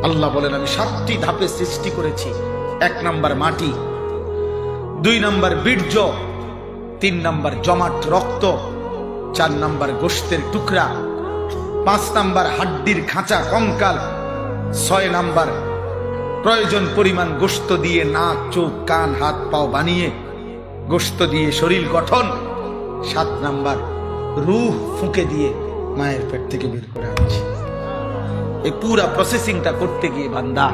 আল্লাহ বলেন আমি 7টি ধাপে সৃষ্টি করেছি। 1 নাম্বার মাটি, 2 নাম্বার বীর্য, 3 নাম্বার জমাট রক্ত, 4 নাম্বার গোশতের টুকরা, 5 নাম্বার হাড্ডির খাঁচা কঙ্কাল, 6 নাম্বার প্রয়োজন পরিমাণ গোশত দিয়ে নাক চোখ কান হাত পাও বানিয়ে গোশত দিয়ে শরীর গঠন, 7 নাম্বার রূহ ফুঁকে দিয়ে মায়ের পেট থেকে বের করে আনছি। এই পুরা প্রসেসিংটা করতে গিয়ে বান্দা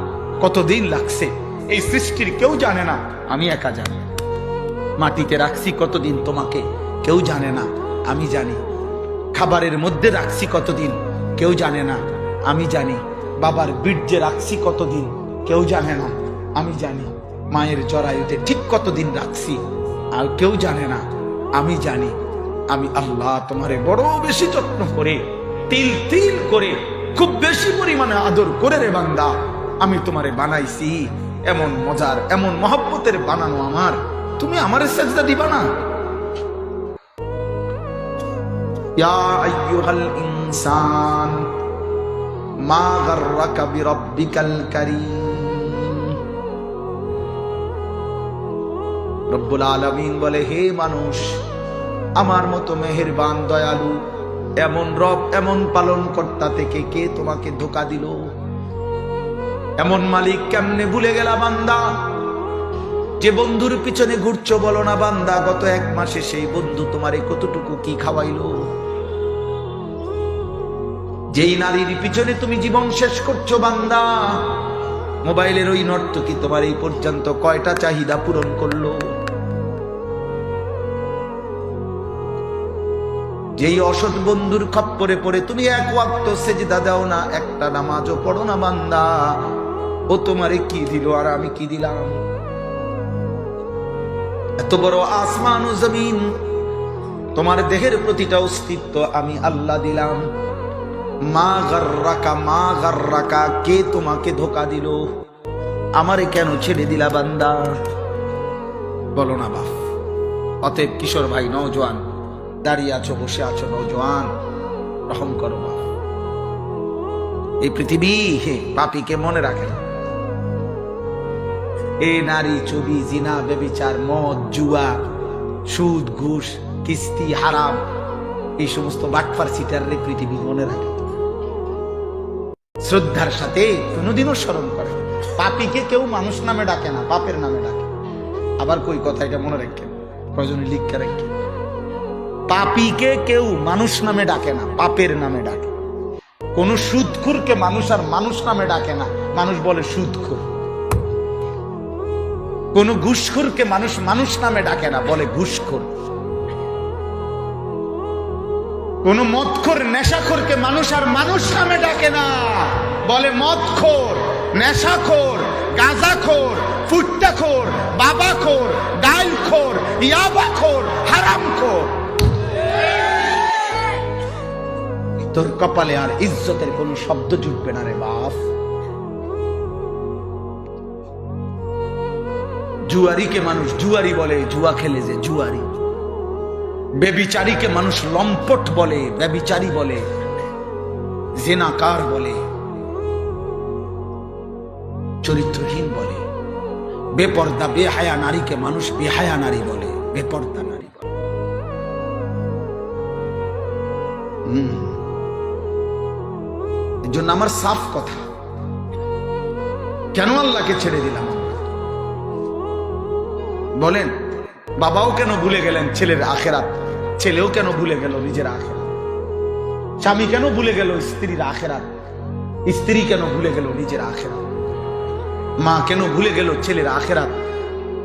কতদিন লাগছে এই সৃষ্টির কেউ জানে না, আমি একা জানি। মাটিতে রাখছি কতদিন তোমাকে কেউ জানে না, আমি জানি। খাবারের মধ্যে রাখছি কতদিন কেউ জানে না, আমি জানি। বাবার বীর্যে রাখছি কতদিন কেউ জানে না, আমি জানি। মায়ের জরায়ুতে ঠিক কতদিন রাখছি আর কেউ জানে না, আমি জানি। আমি আল্লাহ তোমারে বড় বেশি যত্ন করে তিল তিল করে খুব বেশি পরিমাণে আদর করে রে বান্দা আমি তোমারে বানাইছি। এমন মজার এমন মহব্বতের বানানো আমার, তুমি আমারে সেজদা দিবা না? ইয়া আইয়ুহাল ইনসান মা গাররাকা বিরাব্বিকাল কারীম। রব্বুল আলামিন বলে, হে মানুষ, আমার মতো মেহেরবান দয়ালু এমন রব এমন পালন কর্তা থেকে কে তোমাকে ধোঁকা দিল? এমন মালিক কেমনে ভুলে গেলা বান্দা? যে বন্ধুর পিছনে ঘুরছো বলো না বান্দা গত 1 মাসে সেই বন্ধু তোমারে কতটুকু কি খাওয়াইলো? যেই নারীর পিছনে তুমি জীবন শেষ করছো বান্দা, মোবাইলের ওই নর্তকী তোমার এই পর্যন্ত কয়টা চাহিদা পূরণ করলো? যেই অসৎ বন্ধুর খপ্পরে পড়ে তুমি 1 ওয়াক্ত সেজদা দাও না, একটা নামাজও পড়ো না বান্দা, ও তোমারে কি দিল আর আমি কি দিলাম? এত বড় আসমান ও জমিন, তোমার দেহের প্রতিটা অস্তিত্ব আমি আল্লাহ দিলাম। মা গাররাকা, কে তোমাকে ধোঁকা দিল? আমারে কেন ছেড়ে দিলা বান্দা? বলো না বাপ। অতএব কিশোর ভাই, নওজোয়ান, দাঁড়িয়ে আছো বসে আছো নওজোয়ান, রহম করো বাপ। এই পৃথিবী পাপীকে মনে রাখে না। এ নারী ছবি জিনা ব্যভিচার মদ জুয়া সুদ ঘুষ কিস্তি হারাম এই সমস্ত বাটপার সিটারে পৃথিবী মনে রাখে, শ্রদ্ধার সাথে কোনোদিনও স্মরণ করে। পাপীকে কেউ মানুষ নামে ডাকে না, পাপের নামে ডাকে। আবার কই কথা, এটা মনে রাখেন, প্রয়োজনে লিখতে রাখেন। পাপীকে কেউ মানুষ নামে ডাকে না, পাপের নামে ডাকে। কোন সুদখোরকে মানুষ আর মানুষ নামে ডাকে না, মানুষ বলে সুদখোর। কোন ঘুষখোরকে মানুষ মানুষ নামে ডাকে না, বলে ঘুষখোর। কোন মদখোর নেশাখোরকে মানুষ আর মানুষ নামে ডাকে না, বলে মদখোর, নেশাখোর, গাঁজাখোর, ফুট্টাখোর, বাবাখোর, ডাইলখোর, ইয়াবাখোর, হারামখোর। তোর কপালে আর ইজ্জতের কোন শব্দ জুটবে না রে বাপ। জুয়ারিকে মানুষ জুয়ারি বলে, জুয়া খেলে যে জুয়ারি। বেবিচারীকে মানুষ লম্পট বলে, বেবিচারী বলে, জেনাকার বলে, চরিত্রহীন বলে। বেপর্দা বেহায়া নারীকে মানুষ বেহায়া নারী বলে, বেপর্দা নারী বলে। এর জন্য আমার সাফ কথা, কেন আল্লাহকে ছেড়ে দিলাম? বলেন, বাবাও কেন ভুলে গেলেন ছেলের আখেরাত? ছেলেও কেন ভুলে গেল নিজের আখেরাত? স্বামী কেন ভুলে গেল স্ত্রীর আখেরাত? স্ত্রী কেন ভুলে গেল নিজের আখেরাত? মা কেন ভুলে গেল ছেলের আখেরাত?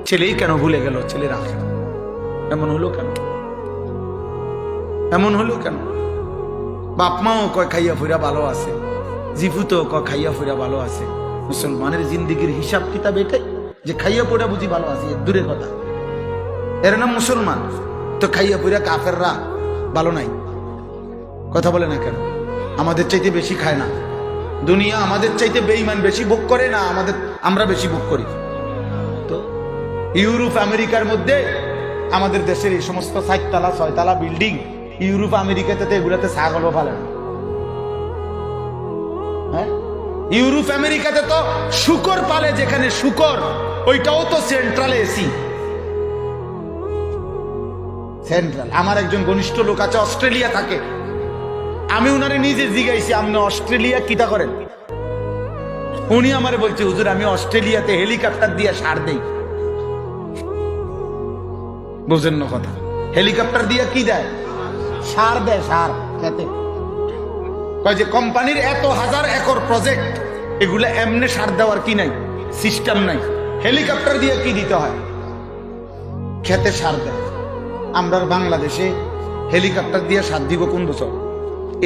ছেলেই কেন ভুলে গেল ছেলের আখেরাত? এমন হলো কেন? এমন হলো কেন? বাপ মাও কয় খাইয়া ফুরা ভালো আছে, জিফুতো কয় খাইয়া ফুরা ভালো আছে। মুসলমানের জিন্দিগির হিসাব কিতাব এটাই যে খাইয়া পড়া বুঝি ভালো আছে, দূরের কথা। এর নাম মুসলমান, তো খাইয়া পড়া কাফেররা ভালো নাই। কথা বলে না কেন? আমাদের চাইতে বেশি খায় না দুনিয়া, আমাদের চাইতে বেঈমান বেশি ভোগ করে না, আমরা বেশি ভোগ করি। তো ইউরোপ আমেরিকার মধ্যে আমাদের দেশের এই সমস্ত 4 তলা 6 তলা বিল্ডিং, ইউরোপ আমেরিকাতে এগুলাতে ছাগলও ফেলে না। হ্যাঁ, ইউরোপ আমেরিকাতে তো শুকর পালে, যেখানে শুকর ওইটাও তো সেন্ট্রাল এসি। সেন্ট্রাল। আমার একজন ঘনিষ্ঠ লোক আছে, অস্ট্রেলিয়া থাকে। আমি উনারে নিজে জিজ্ঞাসি, আপনি অস্ট্রেলিয়া কিটা করেন? উনি আমারে বলছে, হুজুর আমি অস্ট্রেলিয়াতে হেলিকপ্টার দিয়ে সার দেই। বুঝেন না কথা? হেলিকপ্টার দিয়ে কি দেয়? সার দেয়, সার খেতে। কয় যে কোম্পানির এত হাজার একর প্রজেক্ট, এগুলো এমনি সার দেওয়ার কি নাই, সিস্টেম নাই। হেলিকপ্টার দিয়ে কি দিতে হয়? খেতে সার দেয়। আমরা বাংলাদেশে হেলিকপ্টার দিয়ে সার দিব কোন বছর?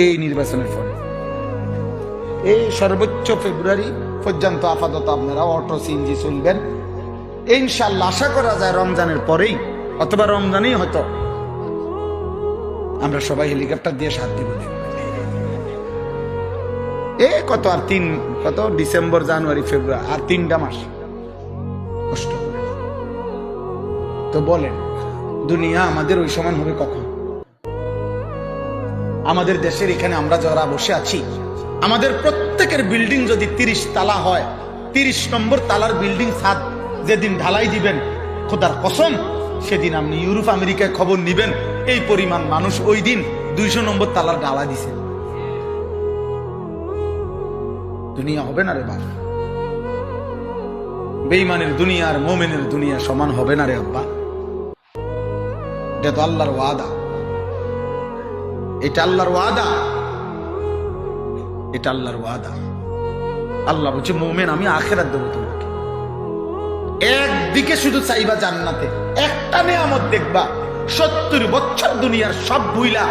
এই নির্বাচনের পরে। এই সর্বোচ্চ ফেব্রুয়ারি পর্যন্ত আপাতত আপনারা অটো সিএনজি চলবেন। ইনশাআল্লাহ আশা করা যায় রমজানের পরেই অথবা রমজানেই হয়তো আমরা সবাই হেলিকপ্টার দিয়ে সার দিব। কত আর কত ডিসেম্বর, জানুয়ারি, ফেব্রুয়ারি, আর 3টা মাস কষ্ট করে। তো বলেন দুনিয়া আমাদের ওই সমান হবে কখন? আমাদের দেশের এখানে আমরা যারা বসে আছি, আমাদের প্রত্যেকের বিল্ডিং যদি 30 তালা হয়, 30 নম্বর তালার বিল্ডিং ছাদ যেদিন ঢালাই দিবেন, খোদার কসম সেদিন আপনি ইউরোপ আমেরিকায় খবর নিবেন এই পরিমাণ মানুষ ওই দিন 200 নম্বর তালার ঢালা দিছে। দুনিয়া হবে না রে বাবা। বেঈমানের দুনিয়া আর মুমিনের দুনিয়া সমান হবে না রে আব্বা। এটা তো আল্লাহর ওয়াদা, এটা আল্লাহর ওয়াদা, এটা আল্লাহর ওয়াদা। আল্লাহ বলছে মুমিন আমি আখিরাত দেব তোমাকে। একদিকে শুধু চাইবা জান্নাতে, একটা নিয়ামত দেখবা, 70 বছর দুনিয়ার সব ভুইলা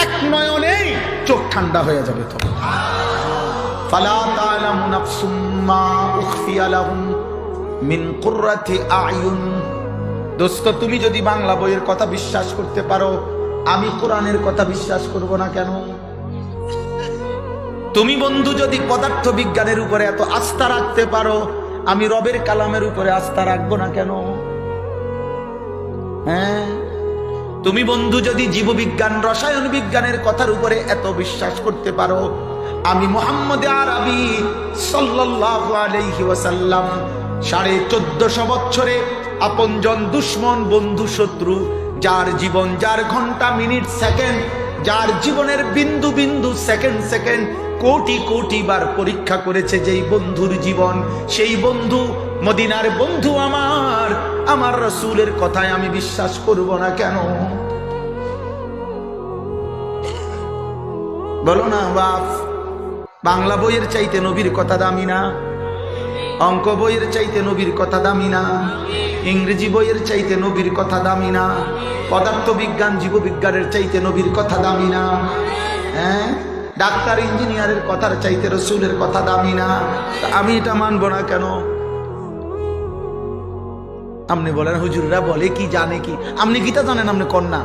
এক নয়নেই চোখ ঠান্ডা হয়ে যাবে। তখন ফালা তা'লামু নাফসুম মা উখফিয়া লাহুম মিন কুররাতি আ'য়ুন। দোস্ত তুমি যদি বাংলা বইয়ের কথা বিশ্বাস করতে পারো, আমি কোরআনের কথা বিশ্বাস করব না কেন? তুমি বন্ধু যদি পদার্থ বিজ্ঞানের উপরে এত আস্থা রাখতে পারো, আমি রবের কালামের উপরে আস্থা রাখবো না কেন? হ্যাঁ, তুমি বন্ধু যদি জীববিজ্ঞান, রসায়ন বিজ্ঞানের কথার উপরে এত বিশ্বাস করতে পারো, আমি মুহাম্মদ আরবি সাল্লাল্লাহু আলাইহি ওয়াসাল্লাম 1450 বছরে আপনজন, দুশ্মন, বন্ধু, শত্রু, যার জীবন, যার ঘন্টা, মিনিট, সেকেন্ড, যার জীবনের বিন্দু বিন্দু, সেকেন্ড সেকেন্ড, কোটি কোটি বার পরীক্ষা করেছে যেই বন্ধুর জীবন, সেই বন্ধু মদিনার বন্ধু আমার রাসূলের কথায় আমি বিশ্বাস করব না কেন? বলো না বাপ। বাংলা বইয়ের চাইতে নবীর কথা দামি না? অঙ্ক বইয়ের চাইতে নবীর কথা দামি না? ইংরেজি বইয়ের চাইতে নবীর কথা দামি না? পদার্থ বিজ্ঞান, জীববিজ্ঞানের চাইতে নবীর কথা দামি না? হ্যাঁ, ডাক্তার ইঞ্জিনিয়ারের কথার চাইতে রাসূলের কথা দামি না? আমি এটা মানবো না কেন? আপনি বলেন হুজুররা বলে কি, জানে কি? আপনি গীতা জানেন? আপনি কন্যা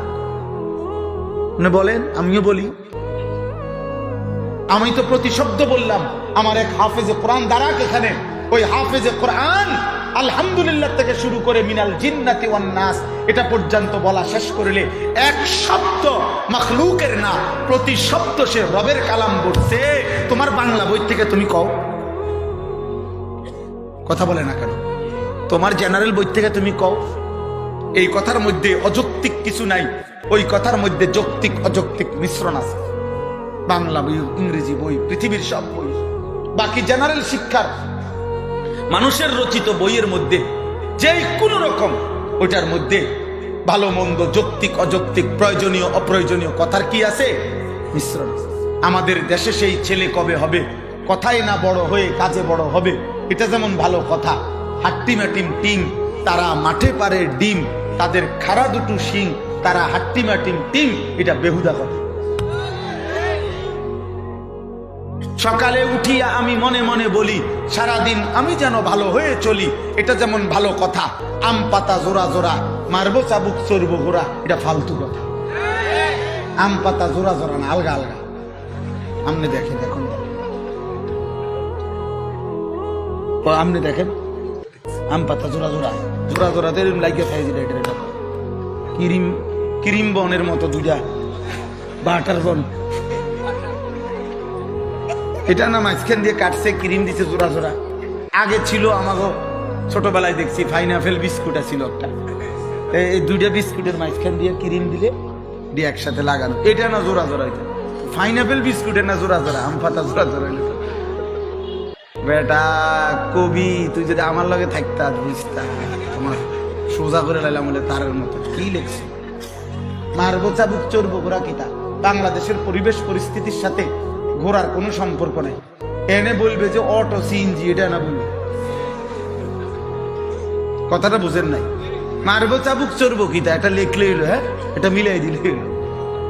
আপনি বলেন, আমিও বলি। আমি তো প্রতি শব্দ বললাম। আমার এক হাফেজে কোরআন দাঁড়াক এখানে, ওই হাফেজে কোরআন আলহামদুলিল্লাহ থেকে শুরু করে মিনাল জিন্নাতি ওয়ান নাস এটা পর্যন্ত বলা শেষ করলে এক শব্দ মাখলুকের না, প্রতি শব্দ সে রবের কালাম বলছে। তোমার বাংলা বই থেকে তুমি কও, কথা বলে না কেন? তোমার জেনারেল বই থেকে তুমি কও। এই কথার মধ্যে অযৌক্তিক কিছু নাই, ওই কথার মধ্যে যৌক্তিক অযৌক্তিক মিশ্রণ আছে। বাংলা বই, ইংরেজি বই, পৃথিবীর সব বই, বাকি জেনারেল শিক্ষার মানুষের রচিত বইয়ের মধ্যে যে কোনো রকম ওইটার মধ্যে ভালো মন্দ, যৌক্তিক অযৌক্তিক, প্রয়োজনীয় অপ্রয়োজনীয় কথার কি আছে? মিশ্রণ। আমাদের দেশে সেই ছেলে কবে হবে, কথায় না বড় হয়ে কাজে বড় হবে, এটা যেমন ভালো কথা। হাট্টিমাটিম টিম, তারা মাঠে পারে ডিম, তাদের খাড়া দুটো শিং, তারা হাট্টিমাটিম টিম, এটা বেহুদা কথা। সকালে উঠিয়া আমি মনে মনে বলি সারাদিন আমি যেন ভালো হয়ে চলি, এটা যেমন ভালো কথা। আম পাতা জোড়া জোড়া, মারবো চাবুক চড়বো ঘোড়া, এটা ফালতু কথা। আম পাতা জোড়া জোড়া না, আলগা আলগা। আপনি দেখেন, এখন আপনি দেখেন আম পাতা জোড়া জোড়া, জোড়া জোড়াতে লাগিয়ে খাই দিলে এটা কিরিম, কিরিম বনের মতো দুইটা বাটার বন। এটা না মাঝখান দিয়ে কাটছে, ক্রিম দিছে জোড়া জোড়া। আগে ছিল আমাকে ছোটবেলায় দেখছি পাইনাপেল বিস্কুট ছিল একটা, এই দুইটা বিস্কুটের মাঝখান দিয়ে ক্রিম দিলে দিয়ে একসাথে লাগানো। এটা না জোড়া জোড়া, এটা পাইনাপেল বিস্কুটের না জোড়া জোড়া, আম পাতা জোড়া জোড়া। বেটা কবি, তুই যদি আমার লগে থাকতা বুঝতা, তোমার সোজা করে লাইলাম বলে তারের মতো কি লেখছে। মারবো চাবুক চড়বো ঘোড়া কিতা। বাংলাদেশের পরিবেশ পরিস্থিতির সাথে ঘোড়ার কোনো সম্পর্ক নেই। এনে বলবে যে অটো সিএনজি, এটা না বলবে, কথাটা বুঝেন নাই। মারবো চাবুক চড়বো কিতা এটা লেখলে হইলো, হ্যাঁ এটা মিলাই দিলে হইলো।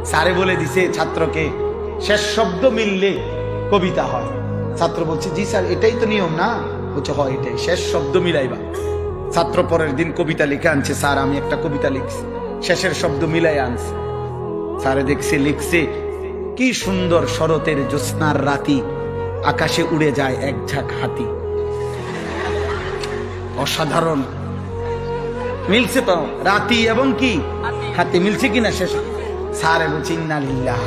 স্যারে বলে দিছে ছাত্রকে শেষ শব্দ মিললে কবিতা হয়। ছাত্র বলছে জি স্যার এটাই তো নিয়ম না? বলছে হয় এটাই, শেষ শব্দ মিলাইবা। ছাত্র পরের দিন কবিতা লিখে আনছে, স্যার আমি একটা কবিতা লিখছি, শেষের শব্দ মিলাই আনছে। স্যারে দেখছে লিখছে, কি সুন্দর শরতের জ্যোৎস্নার রাতি, আকাশে উড়ে যায় এক ঝাঁক হাতি। অসাধারণ মিলছে তো, রাতি এবং কি হাতি মিলছে কিনা শেষ। স্যারে বলছে ইন্নালিল্লাহ,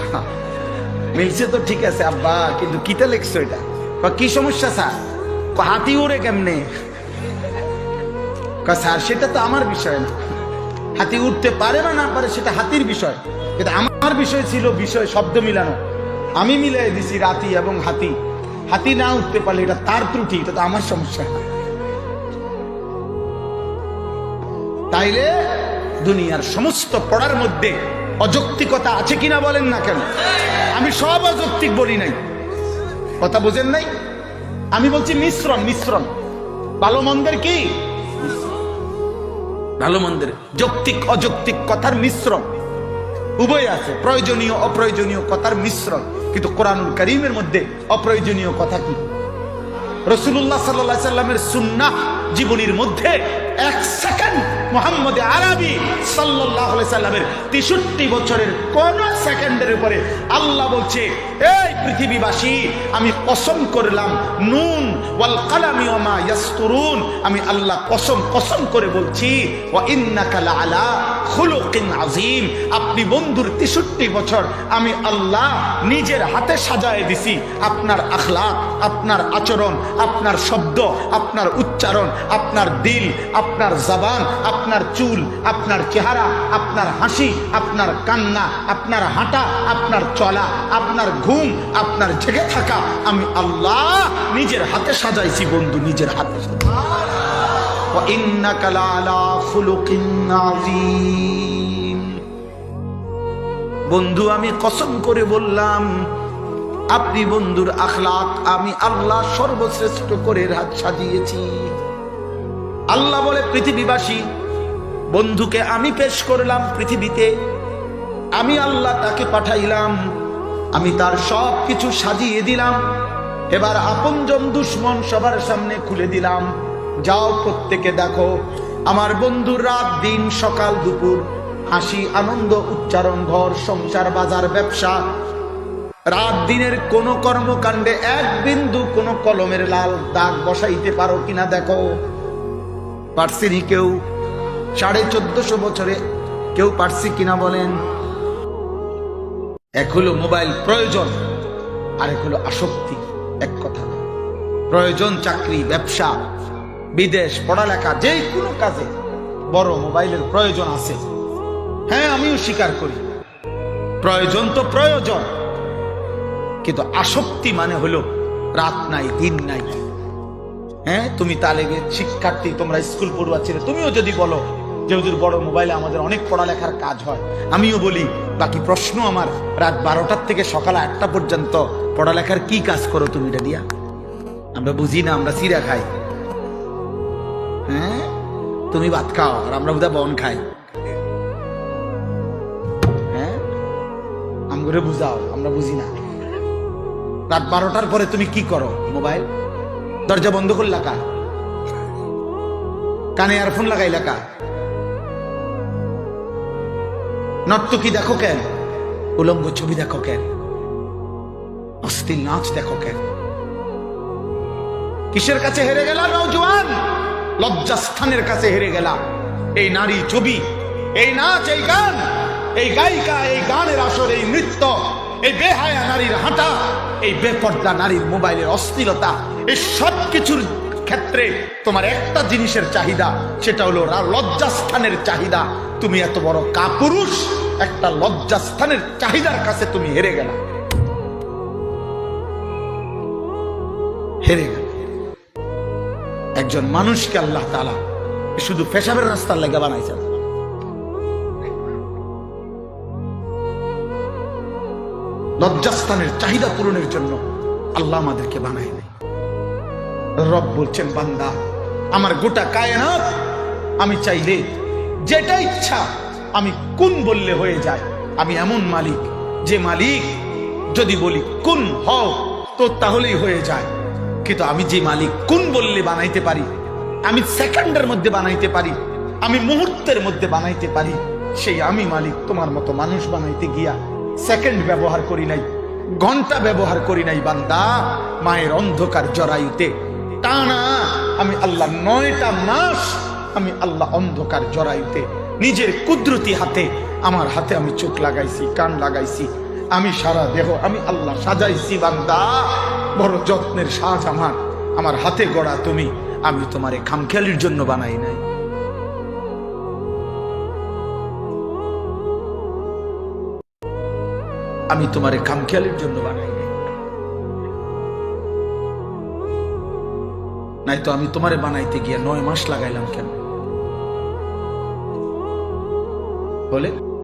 মিলছে তো ঠিক আছে আব্বা, কিন্তু কিতা লিখছো এটা? কি সমস্যা স্যার? হাতি উড়ে কেমনে? স্যার সেটা তো আমার বিষয় না, হাতি উঠতে পারে বা না পারে সেটা হাতির বিষয়, কিন্তু আমার বিষয় ছিল বিষয় শব্দ মিলানো। আমি মিলাই দিছি রাতি এবং হাতি। হাতি না উঠতে পারলে এটা তার ত্রুটি, এটা তো আমার সমস্যা না। তাইলে দুনিয়ার সমস্ত পড়ার মধ্যে অযৌক্তিকতা আছে কিনা বলেন না কেন? আমি সব অযৌক্তিক বলি নাই, কথা বোঝেন নাই। আমি বলছি মিশ্রণ, মিশ্রণ ভালো মন্দের কি, ভালো মন্দের যৌক্তিক অযৌক্তিক কথার মিশ্রণ উভয় আছে, প্রয়োজনীয় অপ্রয়োজনীয় কথার মিশ্রণ। কিন্তু কোরআনুল কারীমের মধ্যে অপ্রয়োজনীয় কথা কি? রাসূলুল্লাহ সাল্লাল্লাহু আলাইহি সাল্লামের সুন্নাহ জীবনীর মধ্যে এক সেকেন্ড মুহাম্মদ আরবি সাল্লাল্লাহু আলাইহি সাল্লামের 63 বছরের কোন সেকেন্ডের উপরে আল্লাহ বলছে, এই পৃথিবীবাসী আমি কসম করলাম, নুন ওয়াল কালামি ওয়া মা ইয়াসতুরুন, আমি আল্লাহ কসম কসম করে বলছি, ওয়া ইন্নাকা লাআলা খুলুকিন আযীম, আপনি বন্ধুর 63 বছর আমি আল্লাহ নিজের হাতে সাজায় দিছি আপনার আখলাক, আপনার আচরণ, আপনার শব্দ, আপনার উচ্চারণ, আপনার দিল, আপনার জবান, আপনার চুল, আপনার চেহারা, আপনার হাসি, আপনার কান্না, আপনার হাঁটা, আপনার চলা, আপনার ঘুম, আপনার জেগে থাকা, আমি আল্লাহ নিজের হাতে সাজাইছি বন্ধু, নিজের হাতে সাজাইছি। ওয়া ইন্নাকা লাআলা খুলুকিন আযীম, বন্ধু আমি কসম করে বললাম আপনি বন্ধুর আখলাক আমি আল্লাহ সর্বশ্রেষ্ঠ করে হাত সাজিয়েছি। আল্লাহ বলে পৃথিবীবাসী বন্ধুকে আমি পেশ করলাম পৃথিবীতে, আমি আল্লাহ তাকে পাঠাইলাম, আমি তার সব কিছু সাজিয়ে দিলাম। এবার আপনজন দুশ্মন সবার সামনে খুলে দিলাম, যাও প্রত্যেকে দেখো আমার বন্ধুর রাত দিন সকাল দুপুর হাসি আনন্দ উচ্চারণ, ঘর সংসার বাজার ব্যবসা, রাত দিনের কোন কর্মকাণ্ডে এক বিন্দু কোন কলমের লাল দাগ বসাইতে পারো কিনা দেখো। পারছিনি কেউ? 1450 বছরে কেউ পারছি কিনা বলেন? এক হলো মোবাইল প্রয়োজন, আর এক হলো আসক্তি। এক কথা প্রয়োজন, চাকরি, ব্যবসা, বিদেশ, পড়ালেখা, যে কোনো কাজে বড় মোবাইলের প্রয়োজন আছে। হ্যাঁ আমিও স্বীকার করি প্রয়োজন তো প্রয়োজন, কিন্তু আসক্তি মানে হলো রাত নাই দিন নাই। হ্যাঁ তুমি তালেবে শিক্ষার্থী, তোমরা স্কুল পড়ুয়া ছিলে, তুমিও যদি বলো যে হুজুর বড় মোবাইলে আমাদের অনেক পড়ালেখার কাজ হয়, আমিও বলি বাকি প্রশ্ন আমার রাত 12টার থেকে সকাল 8টা পর্যন্ত পড়ালেখার কি কাজ করো তুমি? এটা দিয়া আমরা বুঝি না, আমরা চিরা খাই। হ্যাঁ তুমি ভাত খাও আর আমরা বোধহয় বন খাই। হ্যাঁ আমগরে বুঝাও, আমরা বুঝি না। রাত 12টার পরে তুমি কি করো? মোবাইল দরজা বন্ধ করলা কা? কানে ইয়ারফোন লাগাইলা কা? নর্তকী দেখো কেন? উলঙ্গ ছবি দেখো কেন? অশ্লীল নাচ দেখো কেন? কিসের কাছে হেরে গেলা নওজোয়ান? লজ্জাস্থানের কাছে হেরে গেলা। এই নারী ছবি, এই নাচ, এই গান, এই গায়িকা, এই গানের আসর, এই নৃত্য এই বেহায়া নারীর হাঁটা, এই বেপর্দা নারীর মোবাইলের অশ্লীলতা, এই সব কিছুর ক্ষেত্রে তোমার একটা জিনিসের চাহিদা, সেটা হলো লজ্জাস্থানের চাহিদা। তুমি এত বড় কাপুরুষ, একটা লজ্জাস্থানের চাহিদার কাছে তুমি হেরে গেলা, হেরে গেল। একজন মানুষকে আল্লাহ তাআলা শুধু পেশাবের রাস্তার লেগে বানাইছেন, লজ্জাস্থানের চাহিদা পূরণের জন্য আল্লাহ আমাদেরকে বানায় নাই। রব বলছেন, বান্দা আমার গোটা কায়নাত আমি চাইলে যেটা ইচ্ছা আমি কুন বললে হয়ে যায়। আমি এমন মালিক, যে মালিক যদি বলি কুন হও তো তাহলেই হয়ে যায়। কিন্তু আমি যে মালিক কুন বললে বানাইতে পারি, আমি সেকেন্ডের মধ্যে বানাইতে পারি, আমি মুহূর্তের মধ্যে বানাইতে পারি, সেই আমি মালিক। তোমার মতো মানুষ বানাইতে গিয়া সেকেন্ড ব্যবহার করি নাই, ঘন্টা ব্যবহার করি নাই। বান্দা মায়ের অন্ধকার জরায়ুতে টানা আমি আল্লাহ 9টা মাস আমি আল্লাহ অন্ধকার জরায়ুতে নিজের কুদরতি হাতে, আমার হাতে আমি চোখ লাগাইছি, কান লাগাইছি, আমি সারা দেহ আমি আল্লাহ সাজাইছি। বান্দা বড় যত্নের সাজ আমার হাতে গড়া তুমি। আমি তোমারে খামখেয়ালির জন্য বানাই নাই। আমি তোমারে খামখেয়ালির জন্য বানাই নাই, নাই তো আমি তোমারে বানাইতে গিয়ে 9 মাস লাগাইলাম কেন বলে?